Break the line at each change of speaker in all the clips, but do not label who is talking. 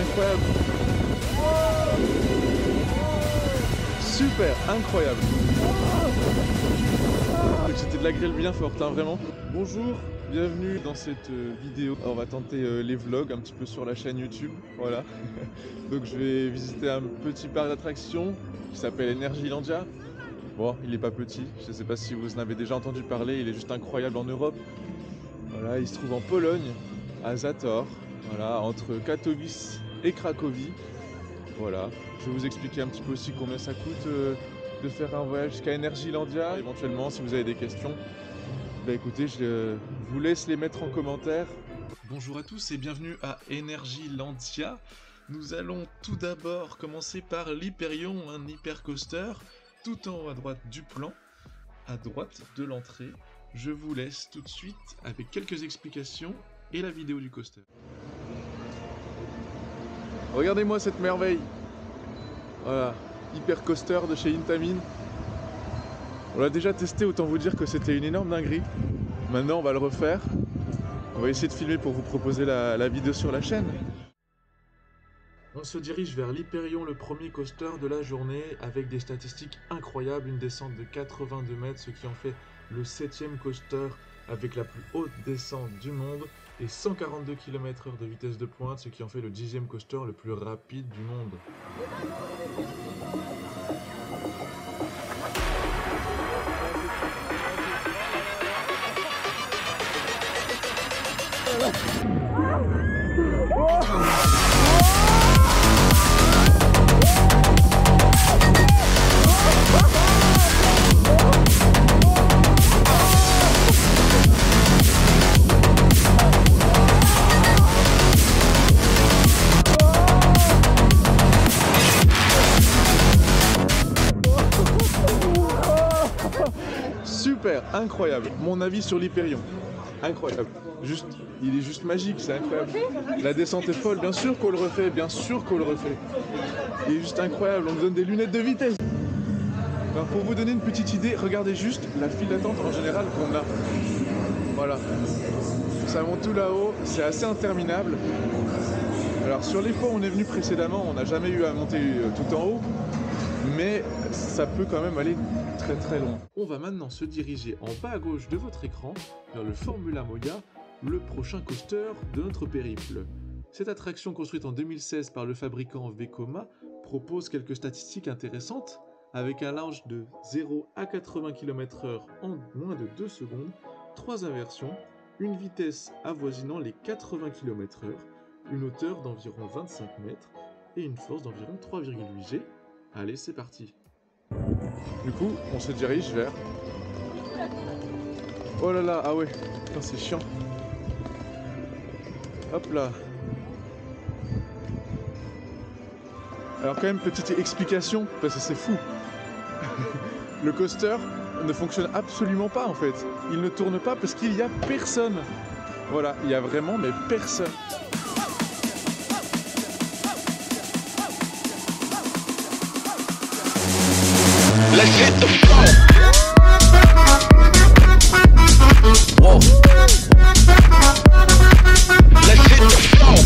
incroyable. Super, incroyable. C'était de la grêle bien forte, hein, vraiment. Bonjour, bienvenue dans cette vidéo. On va tenter les vlogs un petit peu sur la chaîne YouTube, voilà. Donc je vais visiter un petit parc d'attractions qui s'appelle Energylandia. Bon, il est pas petit, je sais pas si vous en avez déjà entendu parler, il est juste incroyable en Europe. Voilà, il se trouve en Pologne, à Zator, voilà, entre Katowice et Cracovie. Voilà, je vais vous expliquer un petit peu aussi combien ça coûte de faire un voyage jusqu'à Energylandia. Éventuellement, si vous avez des questions, bah écoutez, je vous laisse les mettre en commentaire. Bonjour à tous et bienvenue à Energylandia. Nous allons tout d'abord commencer par l'Hyperion, un hypercoaster, tout en haut à droite du plan, à droite de l'entrée. Je vous laisse tout de suite avec quelques explications et la vidéo du coaster. Regardez-moi cette merveille. Voilà, hypercoaster de chez Intamin. On l'a déjà testé, autant vous dire que c'était une énorme dinguerie. Maintenant on va le refaire. On va essayer de filmer pour vous proposer la vidéo sur la chaîne. On se dirige vers l'Hyperion, le premier coaster de la journée, avec des statistiques incroyables, une descente de 82 mètres, ce qui en fait le 7e coaster avec la plus haute descente du monde, et 142 km/h de vitesse de pointe, ce qui en fait le 10e coaster le plus rapide du monde. Super, incroyable. Mon avis sur l'Hyperion, incroyable. Juste, il est juste magique, c'est incroyable. La descente est folle, bien sûr qu'on le refait, bien sûr qu'on le refait. Il est juste incroyable, on nous donne des lunettes de vitesse. Alors, pour vous donner une petite idée, regardez juste la file d'attente en général qu'on a. Voilà. Ça monte tout là-haut, c'est assez interminable. Alors sur les fois où on est venu précédemment, on n'a jamais eu à monter tout en haut. Mais ça peut quand même aller très très loin. On va maintenant se diriger en bas à gauche de votre écran vers le Formula Moya, le prochain coaster de notre périple. Cette attraction construite en 2016 par le fabricant Vekoma propose quelques statistiques intéressantes avec un large de 0 à 80 km/h en moins de 2 secondes, 3 inversions, une vitesse avoisinant les 80 km/h, une hauteur d'environ 25 mètres et une force d'environ 3,8 G. Allez, c'est parti. Du coup, on se dirige vers... Oh là là, ah ouais, putain c'est chiant. Hop là. Alors quand même, petite explication, parce que c'est fou. Le coaster ne fonctionne absolument pas en fait. Il ne tourne pas parce qu'il n'y a personne. Voilà, il y a vraiment mais personne.
Let's hit the floor. Whoa. Let's hit the floor.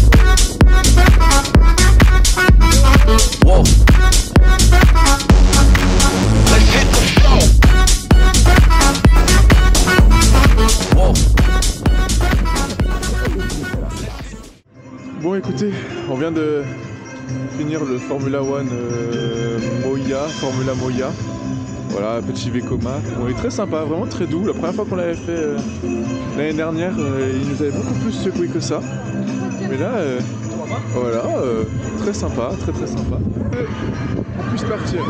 Whoa. Let's hit the floor. Whoa.
Bon écoutez, on vient de finir le Formula One Formula Moya. Voilà, petit Vekoma. Bon, il est très sympa, vraiment très doux. La première fois qu'on l'avait fait l'année dernière, il nous avait beaucoup plus secoué que ça. Mais là, voilà, très sympa, très très sympa. On puisse partir.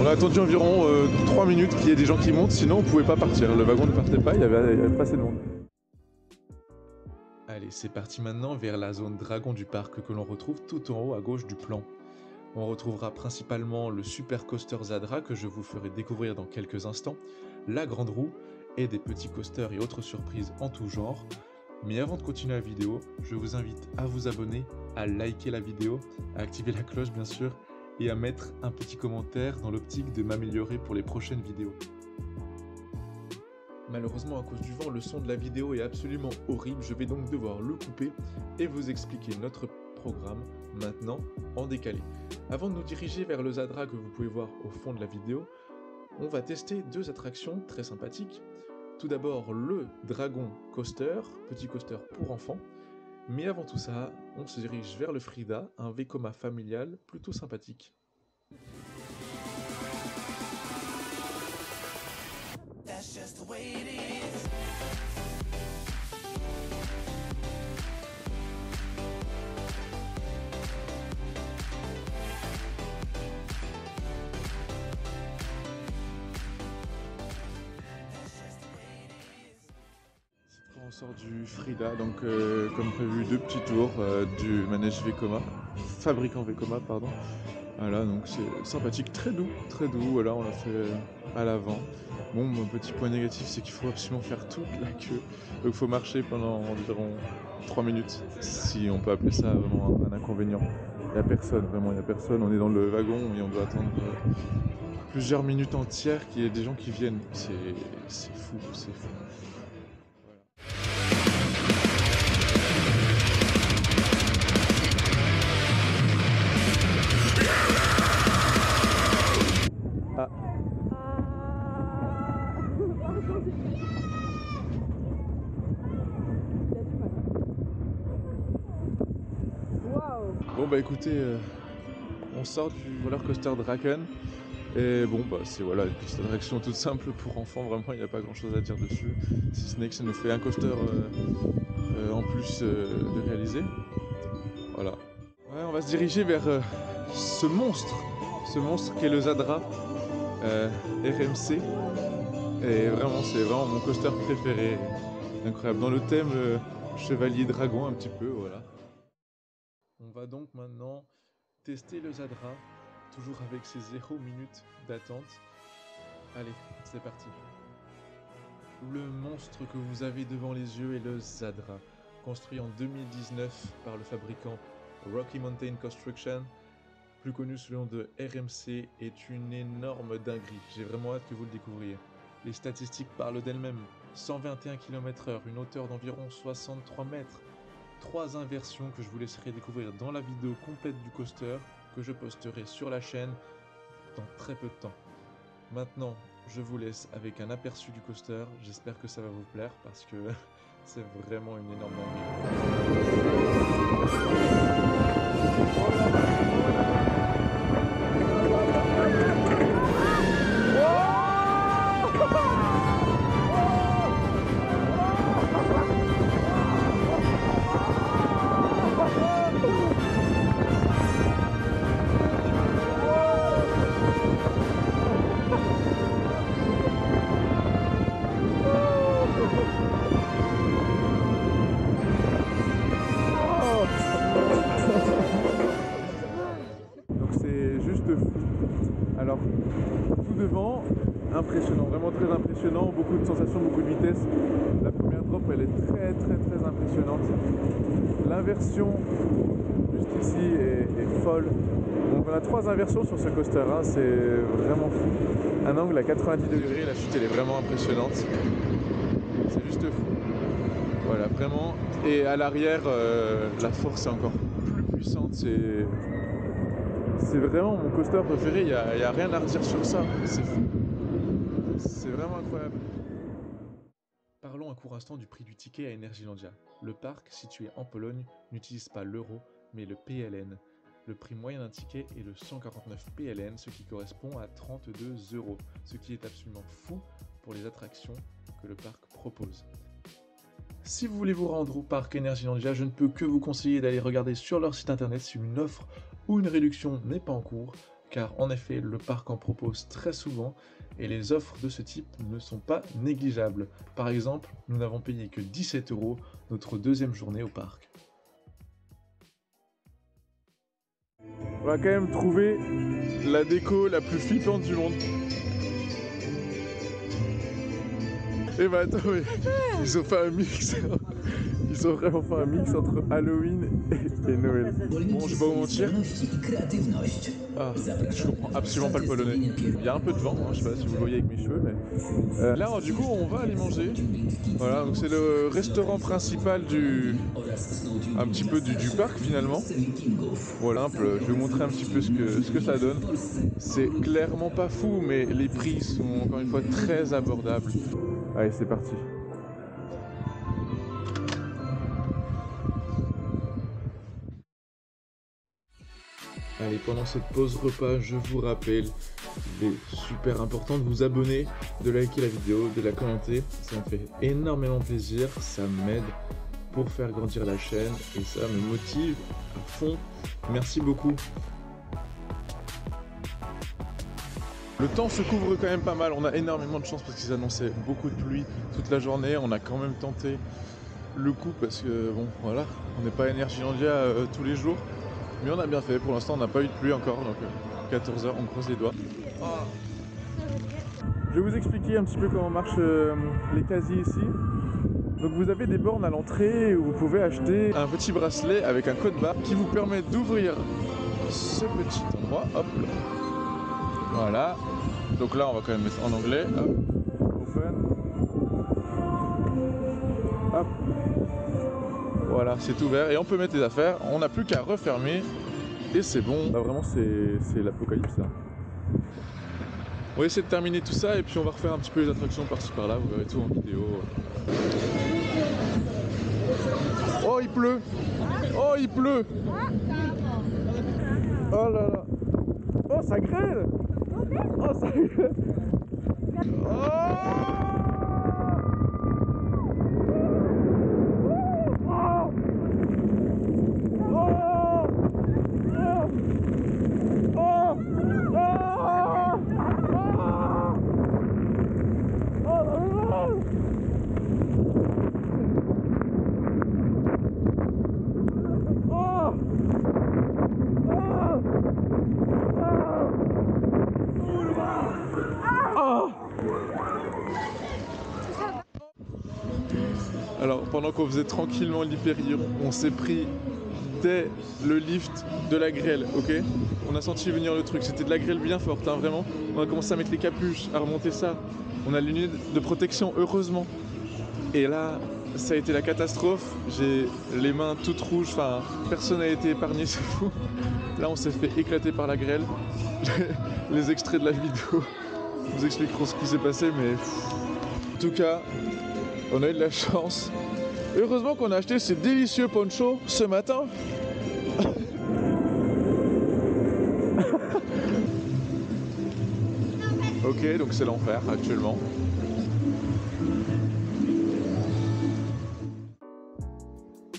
On a attendu environ 3 minutes qu'il y ait des gens qui montent, sinon on pouvait pas partir. Le wagon ne partait pas, il y avait pas assez de monde. Allez, c'est parti maintenant vers la zone dragon du parc que l'on retrouve tout en haut à gauche du plan. On retrouvera principalement le Super Coaster Zadra que je vous ferai découvrir dans quelques instants, la grande roue et des petits coasters et autres surprises en tout genre. Mais avant de continuer la vidéo, je vous invite à vous abonner, à liker la vidéo, à activer la cloche bien sûr, et à mettre un petit commentaire dans l'optique de m'améliorer pour les prochaines vidéos. Malheureusement, à cause du vent, le son de la vidéo est absolument horrible. Je vais donc devoir le couper et vous expliquer notre programme maintenant en décalé. Avant de nous diriger vers le Zadra que vous pouvez voir au fond de la vidéo, on va tester deux attractions très sympathiques. Tout d'abord le Dragon Coaster, petit coaster pour enfants. Mais avant tout ça, on se dirige vers le Frida, un Vekoma familial plutôt sympathique.
That's just the way it is.
On sort du Frida, donc comme prévu, deux petits tours du manège Vekoma, fabricant Vekoma, pardon. Voilà, donc c'est sympathique, très doux, voilà, on l'a fait à l'avant. Bon, mon petit point négatif, c'est qu'il faut absolument faire toute la queue, donc il faut marcher pendant environ 3 minutes, si on peut appeler ça vraiment un inconvénient. Il n'y a personne, vraiment, il n'y a personne, on est dans le wagon et on doit attendre plusieurs minutes entières qu'il y ait des gens qui viennent, c'est fou, c'est fou. Ah. Bon bah écoutez, on sort du roller coaster Draken et bon bah c'est voilà une petite attraction toute simple pour enfants, vraiment il n'y a pas grand chose à dire dessus, si ce n'est que ça nous fait un coaster en plus de réaliser. Voilà. Ouais, on va se diriger vers ce monstre qui est le Zadra RMC. Et vraiment, c'est vraiment mon coaster préféré. Incroyable. Dans le thème chevalier dragon, un petit peu, voilà. On va donc maintenant tester le Zadra, toujours avec ses 0 minutes d'attente. Allez, c'est parti. Le monstre que vous avez devant les yeux est le Zadra, construit en 2019 par le fabricant Rocky Mountain Construction, plus connu sous le nom de RMC, est une énorme dinguerie. J'ai vraiment hâte que vous le découvriez. Les statistiques parlent d'elles-mêmes. 121 km/h, une hauteur d'environ 63 mètres. 3 inversions que je vous laisserai découvrir dans la vidéo complète du coaster que je posterai sur la chaîne dans très peu de temps. Maintenant, je vous laisse avec un aperçu du coaster. J'espère que ça va vous plaire parce que c'est vraiment une énorme donc c'est juste fou. Alors, tout devant, impressionnant, vraiment très impressionnant, beaucoup de sensations, beaucoup de vitesse. La première drop, elle est très impressionnante. L'inversion, juste ici, est folle. Donc on a 3 inversions sur ce coaster, hein, c'est vraiment fou. Un angle à 90 degrés, la chute elle est vraiment impressionnante. C'est juste fou. Voilà, vraiment. Et à l'arrière, la force est encore plus puissante. C'est vraiment mon coaster préféré, il n'y a rien à redire sur ça. C'est fou. C'est vraiment incroyable. Parlons un court instant du prix du ticket à Energylandia. Le parc, situé en Pologne, n'utilise pas l'euro, mais le PLN. Le prix moyen d'un ticket est le 149 PLN, ce qui correspond à 32 €, ce qui est absolument fou pour les attractions que le parc propose. Si vous voulez vous rendre au parc Energylandia, je ne peux que vous conseiller d'aller regarder sur leur site internet si une offre ou une réduction n'est pas en cours, car en effet le parc en propose très souvent et les offres de ce type ne sont pas négligeables. Par exemple, nous n'avons payé que 17 € notre deuxième journée au parc. On va quand même trouver la déco la plus flippante du monde. Et bah attends, mais ils ont fait un mix. Ils ont vraiment fait un mix entre Halloween et Noël. Bon, je vais pas vous mentir. Ah, je comprends absolument pas le polonais. Il y a un peu de vent, hein, je sais pas si vous le voyez avec mes cheveux, mais là, du coup, on va aller manger. Voilà, donc c'est le restaurant principal un petit peu du parc finalement. Voilà, je vais vous montrer un petit peu ce que ça donne. C'est clairement pas fou, mais les prix sont encore une fois très abordables. Allez, c'est parti. Allez, pendant cette pause repas, je vous rappelle, il est super important de vous abonner, de liker la vidéo, de la commenter. Ça me fait énormément plaisir, ça m'aide pour faire grandir la chaîne et ça me motive à fond. Merci beaucoup. Le temps se couvre quand même pas mal, on a énormément de chance parce qu'ils annonçaient beaucoup de pluie toute la journée. On a quand même tenté le coup parce que bon voilà, on n'est pas à Energylandia tous les jours. Mais on a bien fait, pour l'instant on n'a pas eu de pluie encore, donc 14h, on croise les doigts. Je vais vous expliquer un petit peu comment marchent les casiers ici. Donc vous avez des bornes à l'entrée où vous pouvez acheter un petit bracelet avec un code barre qui vous permet d'ouvrir ce petit endroit. Hop là. Voilà. Donc là on va quand même mettre en anglais. Hop. Open. Hop. Voilà, c'est ouvert et on peut mettre les affaires. On n'a plus qu'à refermer et c'est bon. Là vraiment c'est l'apocalypse là. On va essayer de terminer tout ça et puis on va refaire un petit peu les attractions par-ci par-là. Vous verrez tout en vidéo. Oh il pleut. Oh il pleut. Oh là là. Oh ça grêle. Oh ça grêle. Oh. Alors pendant qu'on faisait tranquillement l'Hyperion, on s'est pris dès le lift de la grêle, ok? On a senti venir le truc, c'était de la grêle bien forte, hein, vraiment. On a commencé à mettre les capuches, à remonter ça. On a les lunettes de protection, heureusement. Et là, ça a été la catastrophe. J'ai les mains toutes rouges, enfin, personne n'a été épargné, c'est fou. Là, on s'est fait éclater par la grêle. Les extraits de la vidéo vous expliqueront ce qui s'est passé, mais en tout cas, on a eu de la chance. Heureusement qu'on a acheté ces délicieux ponchos ce matin. Ok, donc c'est l'enfer actuellement.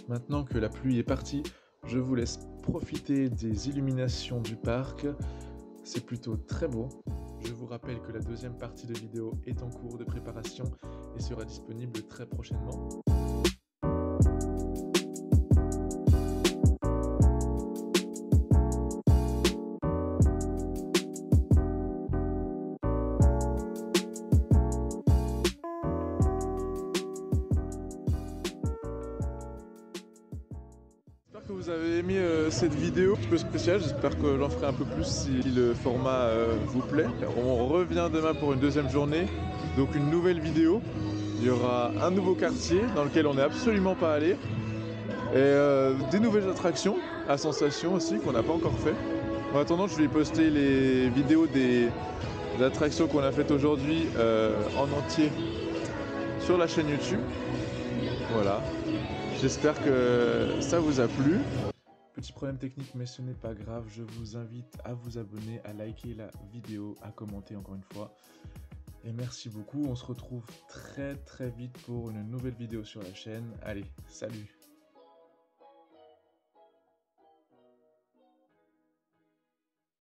Maintenant que la pluie est partie, je vous laisse profiter des illuminations du parc. C'est plutôt très beau. Je vous rappelle que la deuxième partie de vidéo est en cours de préparation et sera disponible très prochainement. J'espère que vous avez aimé cette vidéo un peu spéciale, j'espère que j'en ferai un peu plus si le format vous plaît. On revient demain pour une deuxième journée, donc une nouvelle vidéo. Il y aura un nouveau quartier dans lequel on n'est absolument pas allé et des nouvelles attractions à sensations aussi qu'on n'a pas encore fait. En attendant, je vais poster les vidéos des attractions qu'on a faites aujourd'hui en entier sur la chaîne YouTube. Voilà. J'espère que ça vous a plu. Petit problème technique, mais ce n'est pas grave. Je vous invite à vous abonner, à liker la vidéo, à commenter encore une fois. Et merci beaucoup. On se retrouve très vite pour une nouvelle vidéo sur la chaîne. Allez, salut!